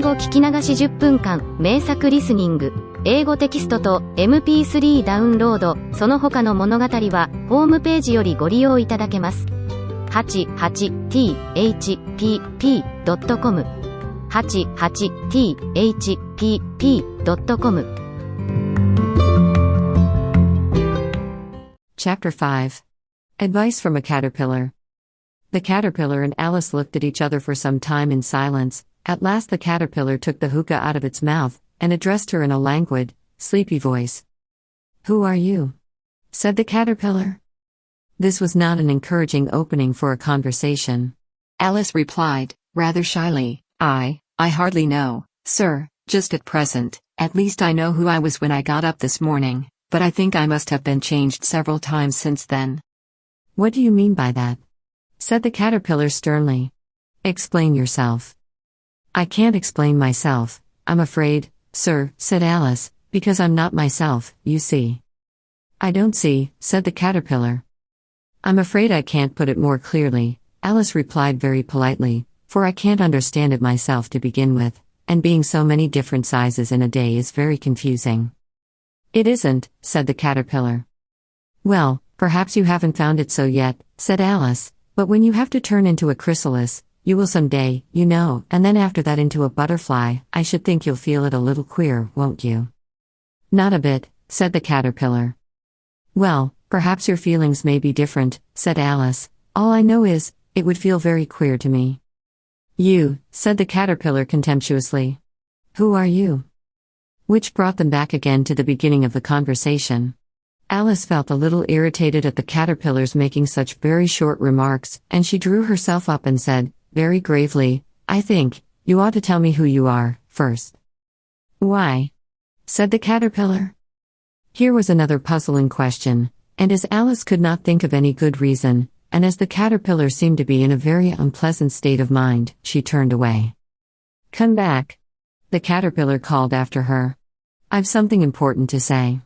語聞き流し10分間、名作リスニング、英語テキストと MP3 ダウンロード、その他の物語は、ホームページよりご利用いただけます。88thpp.com 88thpp.com Chapter 5. Advice from a Caterpillar. The caterpillar and Alice looked at each other for some time in silence. At last the caterpillar took the hookah out of its mouth, and addressed her in a languid, sleepy voice. "Who are you?" said the caterpillar. This was not an encouraging opening for a conversation. Alice replied, rather shyly, I hardly know, sir, just at present. At least I know who I was when I got up this morning, but I think I must have been changed several times since then. "What do you mean by that?" said the caterpillar sternly. "Explain yourself." "I can't explain myself, I'm afraid, sir," said Alice, "because I'm not myself, you see." "I don't see," said the caterpillar. "I'm afraid I can't put it more clearly," Alice replied very politely, "for I can't understand it myself to begin with, and being so many different sizes in a day is very confusing." "It isn't," said the caterpillar. "Well, perhaps you haven't found it so yet," said Alice, "but when you have to turn into a chrysalis, you will someday, you know, and then after that into a butterfly, I should think you'll feel it a little queer, won't you?" "Not a bit," said the caterpillar. "Well, perhaps your feelings may be different," said Alice. "All I know is, it would feel very queer to me." "You," said the caterpillar contemptuously. "Who are you?" Which brought them back again to the beginning of the conversation. Alice felt a little irritated at the caterpillars making such very short remarks, and she drew herself up and said, very gravely, "I think, you ought to tell me who you are, first." "Why?" said the caterpillar. Here was another puzzling question, and as Alice could not think of any good reason, and as the caterpillar seemed to be in a very unpleasant state of mind, she turned away. "Come back," the caterpillar called after her. "I've something important to say."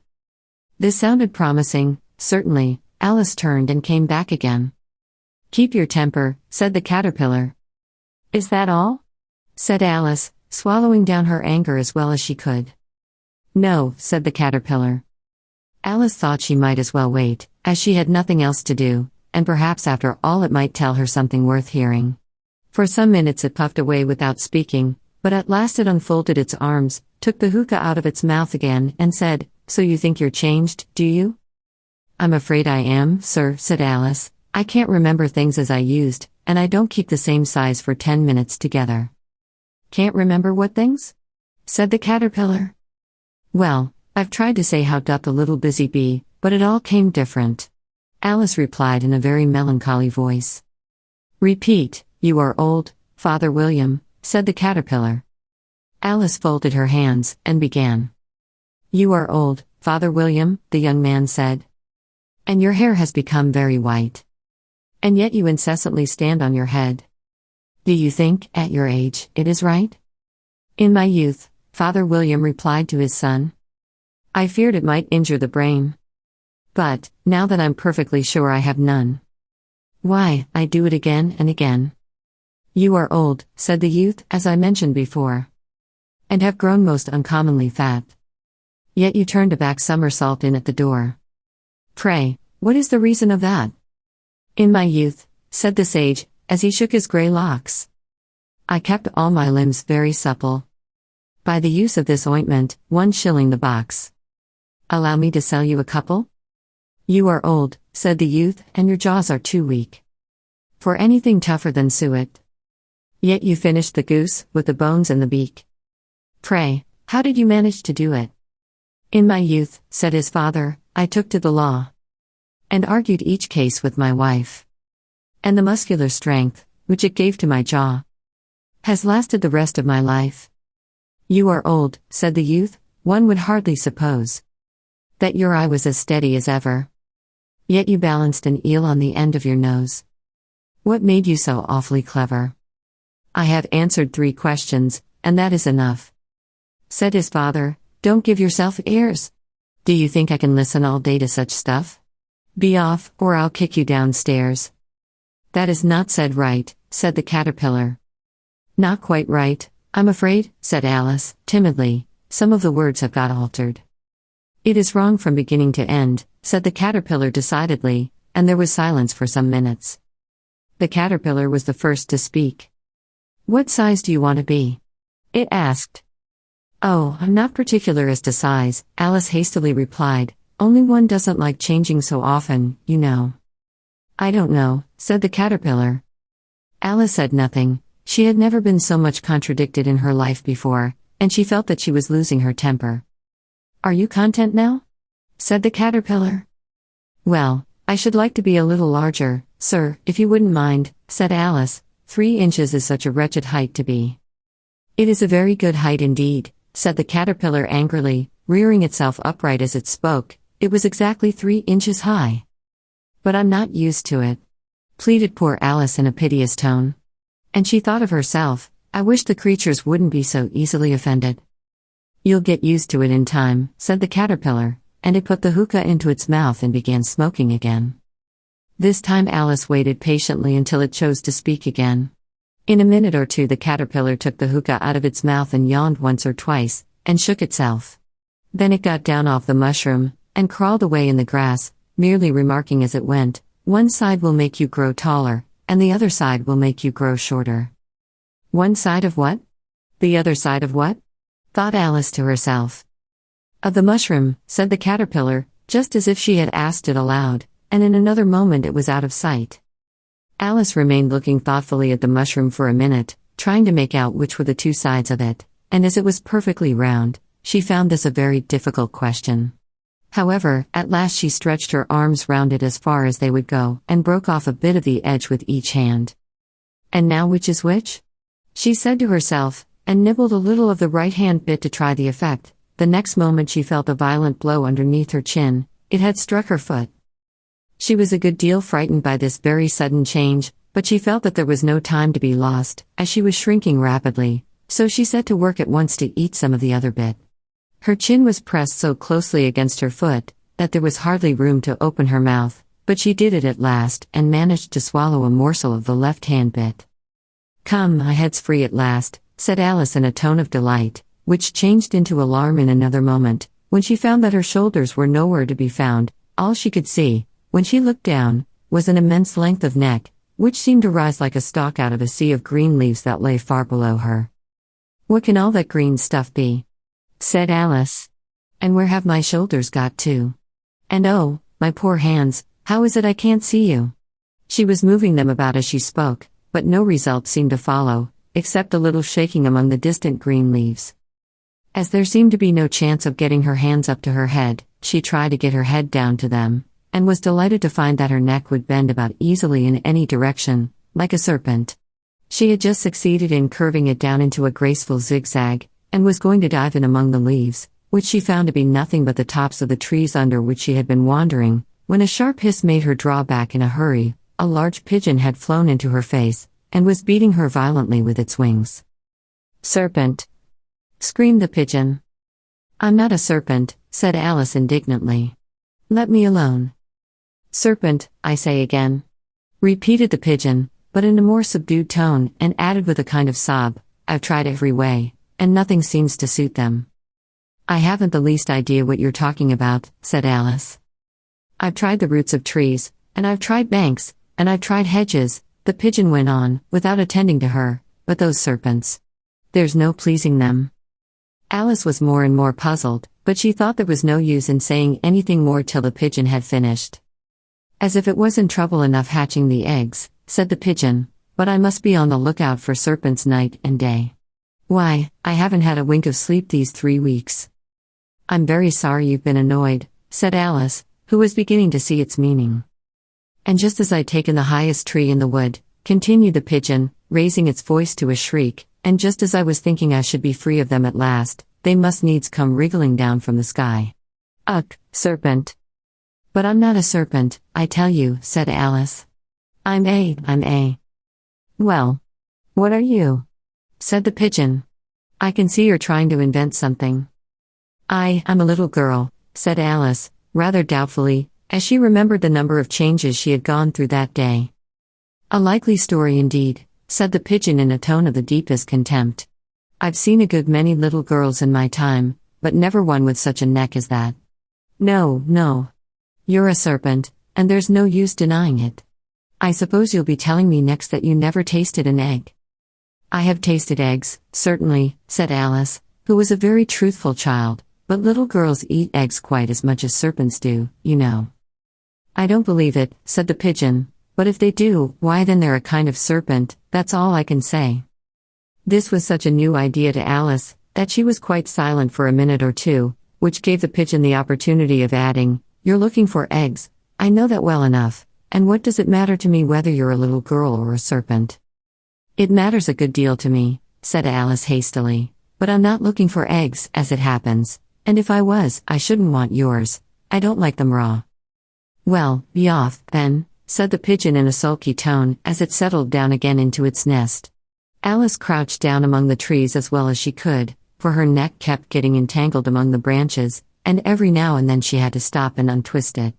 This sounded promising. Certainly, Alice turned and came back again. "Keep your temper," said the caterpillar. "Is that all?" said Alice, swallowing down her anger as well as she could. "No," said the caterpillar. Alice thought she might as well wait, as she had nothing else to do, and perhaps after all it might tell her something worth hearing. For some minutes it puffed away without speaking, but at last it unfolded its arms, took the hookah out of its mouth again, and said, "So you think you're changed, do you?" "I'm afraid I am, sir," said Alice. "I can't remember things as I used, and I don't keep the same size for 10 minutes together." "Can't remember what things?" said the caterpillar. "Well, I've tried to say how doth the little busy bee, but it all came different," Alice replied in a very melancholy voice. "Repeat, you are old, Father William," said the caterpillar. Alice folded her hands, and began. "You are old, Father William," the young man said. "And your hair has become very white. And yet you incessantly stand on your head. Do you think, at your age, it is right?" "In my youth," Father William replied to his son, "I feared it might injure the brain. But, now that I'm perfectly sure I have none, why, I do it again and again." "You are old," said the youth, "as I mentioned before, and have grown most uncommonly fat. Yet you turned a back somersault in at the door. Pray, what is the reason of that?" "In my youth," said the sage, as he shook his grey locks, "I kept all my limbs very supple. By the use of this ointment, 1 shilling the box. Allow me to sell you a couple?" "You are old," said the youth, "and your jaws are too weak for anything tougher than suet. Yet you finished the goose, with the bones and the beak. Pray, how did you manage to do it?" "In my youth," said his father, "I took to the law, and argued each case with my wife. And the muscular strength, which it gave to my jaw, has lasted the rest of my life." "You are old," said the youth, "one would hardly suppose that your eye was as steady as ever. Yet you balanced an eel on the end of your nose. What made you so awfully clever?" "I have answered 3 questions, and that is enough," said his father. "Don't give yourself airs. Do you think I can listen all day to such stuff? Be off, or I'll kick you downstairs." "That is not said right," said the caterpillar. "Not quite right," I'm afraid, said Alice, timidly, some of the words have got altered. It is wrong from beginning to end, said the caterpillar decidedly, and there was silence for some minutes. The caterpillar was the first to speak. What size do you want to be? It asked. Oh, I'm not particular as to size, Alice hastily replied, only one doesn't like changing so often, you know. I don't know, said the caterpillar. Alice said nothing. She had never been so much contradicted in her life before, and she felt that she was losing her temper. Are you content now? Said the caterpillar. Well, I should like to be a little larger, sir, if you wouldn't mind, said Alice. 3 inches is such a wretched height to be. It is a very good height indeed, said the caterpillar angrily, rearing itself upright as it spoke. It was exactly 3 inches high. But I'm not used to it, pleaded poor Alice in a piteous tone. And she thought of herself, I wish the creatures wouldn't be so easily offended. You'll get used to it in time, said the caterpillar, and it put the hookah into its mouth and began smoking again. This time Alice waited patiently until it chose to speak again. In a minute or two the caterpillar took the hookah out of its mouth and yawned once or twice, and shook itself. Then it got down off the mushroom, and crawled away in the grass, merely remarking as it went, one side will make you grow taller, and the other side will make you grow shorter. One side of what? The other side of what? Thought Alice to herself. Of the mushroom, said the caterpillar, just as if she had asked it aloud, and in another moment it was out of sight. Alice remained looking thoughtfully at the mushroom for a minute, trying to make out which were the 2 sides of it, and as it was perfectly round, she found this a very difficult question. However, at last she stretched her arms round it as far as they would go, and broke off a bit of the edge with each hand. And now which is which? She said to herself, and nibbled a little of the right-hand bit to try the effect. The next moment she felt a violent blow underneath her chin. It had struck her foot. She was a good deal frightened by this very sudden change, but she felt that there was no time to be lost, as she was shrinking rapidly, so she set to work at once to eat some of the other bit. Her chin was pressed so closely against her foot, that there was hardly room to open her mouth, but she did it at last, and managed to swallow a morsel of the left-hand bit. Come, my head's free at last, said Alice in a tone of delight, which changed into alarm in another moment, when she found that her shoulders were nowhere to be found. All she could see, when she looked down, was an immense length of neck, which seemed to rise like a stalk out of a sea of green leaves that lay far below her. What can all that green stuff be? Said Alice. And where have my shoulders got to? And oh, my poor hands, how is it I can't see you? She was moving them about as she spoke, but no result seemed to follow, except a little shaking among the distant green leaves. As there seemed to be no chance of getting her hands up to her head, she tried to get her head down to them, and was delighted to find that her neck would bend about easily in any direction, like a serpent. She had just succeeded in curving it down into a graceful zigzag, and was going to dive in among the leaves, which she found to be nothing but the tops of the trees under which she had been wandering, when a sharp hiss made her draw back in a hurry. A large pigeon had flown into her face, and was beating her violently with its wings. Serpent! Screamed the pigeon. I'm not a serpent, said Alice indignantly. Let me alone. Serpent, I say again. Repeated the pigeon, but in a more subdued tone, and added with a kind of sob, I've tried every way, and nothing seems to suit them. I haven't the least idea what you're talking about, said Alice. I've tried the roots of trees, and I've tried banks, and I've tried hedges, the pigeon went on, without attending to her, but those serpents. There's no pleasing them. Alice was more and more puzzled, but she thought there was no use in saying anything more till the pigeon had finished. As if it wasn't trouble enough hatching the eggs, said the pigeon, but I must be on the lookout for serpents night and day. Why, I haven't had a wink of sleep these 3 weeks. I'm very sorry you've been annoyed, said Alice, who was beginning to see its meaning. And just as I'd taken the highest tree in the wood, continued the pigeon, raising its voice to a shriek, and just as I was thinking I should be free of them at last, they must needs come wriggling down from the sky. Ugh, serpent! But I'm not a serpent, I tell you, said Alice. I'm a. Well, what are you? Said the pigeon. I can see you're trying to invent something. I'm a little girl, said Alice, rather doubtfully, as she remembered the number of changes she had gone through that day. A likely story indeed, said the pigeon in a tone of the deepest contempt. I've seen a good many little girls in my time, but never one with such a neck as that. No, no. You're a serpent, and there's no use denying it. I suppose you'll be telling me next that you never tasted an egg. I have tasted eggs, certainly, said Alice, who was a very truthful child, but little girls eat eggs quite as much as serpents do, you know. I don't believe it, said the pigeon, but if they do, why then they're a kind of serpent, that's all I can say. This was such a new idea to Alice, that she was quite silent for a minute or two, which gave the pigeon the opportunity of adding, You're looking for eggs, I know that well enough, and what does it matter to me whether you're a little girl or a serpent? It matters a good deal to me, said Alice hastily, but I'm not looking for eggs, as it happens, and if I was, I shouldn't want yours, I don't like them raw. Well, be off, then, said the pigeon in a sulky tone as it settled down again into its nest. Alice crouched down among the trees as well as she could, for her neck kept getting entangled among the branches, and every now and then she had to stop and untwist it.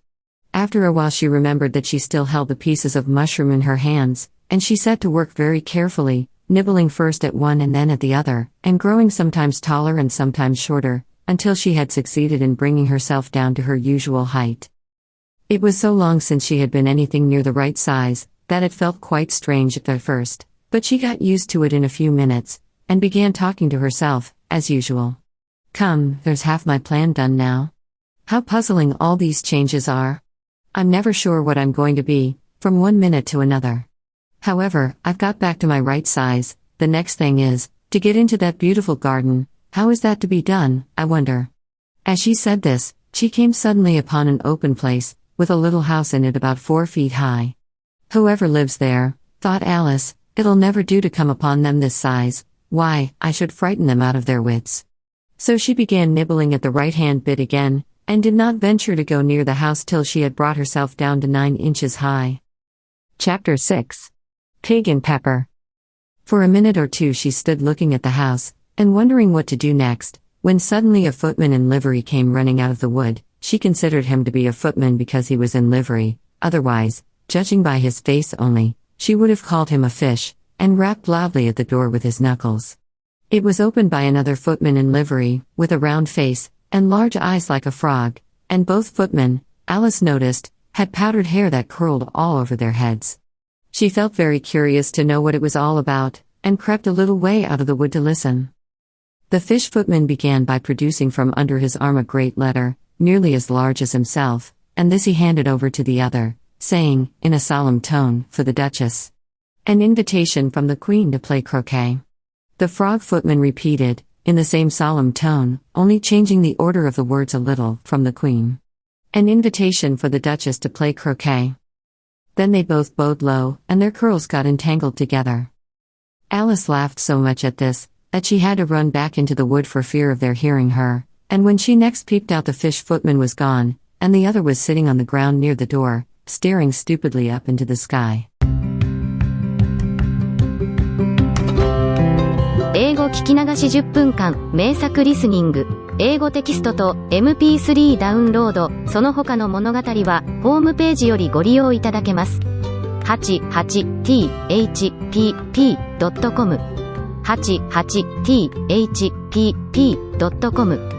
After a while she remembered that she still held the pieces of mushroom in her hands, and she set to work very carefully, nibbling first at one and then at the other, and growing sometimes taller and sometimes shorter, until she had succeeded in bringing herself down to her usual height. It was so long since she had been anything near the right size, that it felt quite strange at first, but she got used to it in a few minutes, and began talking to herself, as usual. Come, there's half my plan done now. How puzzling all these changes are. I'm never sure what I'm going to be, from one minute to another. However, I've got back to my right size, the next thing is, to get into that beautiful garden. How is that to be done, I wonder? As she said this, she came suddenly upon an open place, with a little house in it about 4 feet high. Whoever lives there, thought Alice, it'll never do to come upon them this size, why, I should frighten them out of their wits. So she began nibbling at the right-hand bit again, and did not venture to go near the house till she had brought herself down to 9 inches high. Chapter 6. Pig and Pepper. For a minute or two she stood looking at the house, and wondering what to do next, when suddenly a footman in livery came running out of the wood. She considered him to be a footman because he was in livery, otherwise, judging by his face only, she would have called him a fish, and rapped loudly at the door with his knuckles. It was opened by another footman in livery, with a round face, and large eyes like a frog, and both footmen, Alice noticed, had powdered hair that curled all over their heads. She felt very curious to know what it was all about, and crept a little way out of the wood to listen. The fish footman began by producing from under his arm a great letter, nearly as large as himself, and this he handed over to the other, saying, in a solemn tone, for the Duchess. An invitation from the Queen to play croquet. The frog footman repeated, in the same solemn tone, only changing the order of the words a little, from the Queen. An invitation for the Duchess to play croquet. Then they both bowed low, and their curls got entangled together. Alice laughed so much at this, that she had to run back into the wood for fear of their hearing her, and when she next peeped out the fish footman was gone, and the other was sitting on the ground near the door, staring stupidly up into the sky. 英語聞き流し10分間、名作リスニング。英語テキストと MP3 ダウンロード、その他の物語は、ホームページよりご利用いただけます。88thpp.com 88thpp.com